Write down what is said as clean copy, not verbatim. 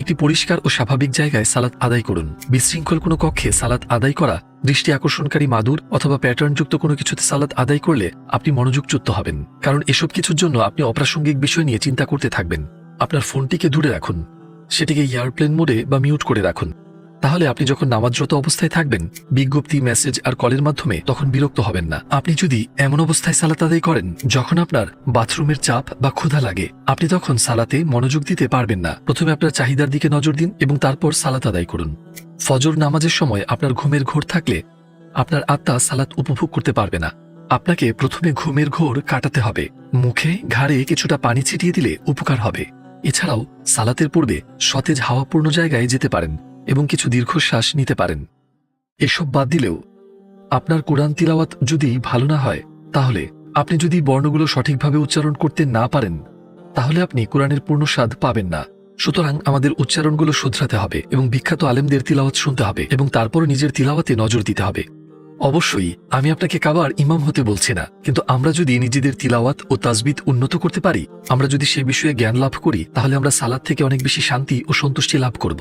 একটি পরিষ্কার ও স্বাভাবিক জায়গায় সালাত আদায় করুন। বিশৃঙ্খল কোনো কক্ষে সালাত আদায় করা, দৃষ্টি আকর্ষণকারী মাদুর অথবা প্যাটার্নযুক্ত কোনো কিছুতে সালাত আদায় করলে আপনি মনোযোগচ্যুত হবেন, কারণ এসব কিছুর জন্য আপনি অপ্রাসঙ্গিক বিষয় নিয়ে চিন্তা করতে থাকবেন। আপনার ফোনটিকে দূরে রাখুন, সেটিকে এয়ারপ্লেন মোডে বা মিউট করে রাখুন। তাহলে আপনি যখন নামাজরত অবস্থায় থাকবেন, বিজ্ঞপ্তি, মেসেজ আর কলের মাধ্যমে তখন বিরক্ত হবেন না। আপনি যদি এমন অবস্থায় সালাত আদায় করেন যখন আপনার বাথরুমের চাপ বা ক্ষুধা লাগে, আপনি তখন সালাতে মনোযোগ দিতে পারবেন না। প্রথমে আপনার চাহিদার দিকে নজর দিন এবং তারপর সালাত আদায় করুন। ফজর নামাজের সময় আপনার ঘুমের ঘোর থাকলে আপনার আত্মা সালাত উপভোগ করতে পারবে না। আপনাকে প্রথমে ঘুমের ঘোর কাটাতে হবে। মুখে, ঘাড়ে কিছুটা পানি ছিটিয়ে দিলে উপকার হবে। এছাড়াও সালাতের পূর্বে সতেজ হাওয়াপূর্ণ জায়গায় যেতে পারেন এবং কিছু দীর্ঘশ্বাস নিতে পারেন। এসব বাদ দিলেও আপনার কোরআন তিলাওয়াত যদি ভালো না হয়, তাহলে আপনি যদি বর্ণগুলো সঠিকভাবে উচ্চারণ করতে না পারেন, তাহলে আপনি কোরআনের পূর্ণ স্বাদ পাবেন না। সুতরাং আমাদের উচ্চারণগুলো শুধরাতে হবে এবং বিখ্যাত আলেমদের তিলাওয়াত শুনতে হবে এবং তারপর নিজের তিলাওয়াতে নজর দিতে হবে। অবশ্যই আমি আপনাকে কাবার ইমাম হতে বলছি না, কিন্তু আমরা যদি নিজেদের তিলাওয়াত ও তাজবিদ উন্নত করতে পারি, আমরা যদি সে বিষয়ে জ্ঞান লাভ করি, তাহলে আমরা সালাত থেকে অনেক বেশি শান্তি ও সন্তুষ্টি লাভ করব।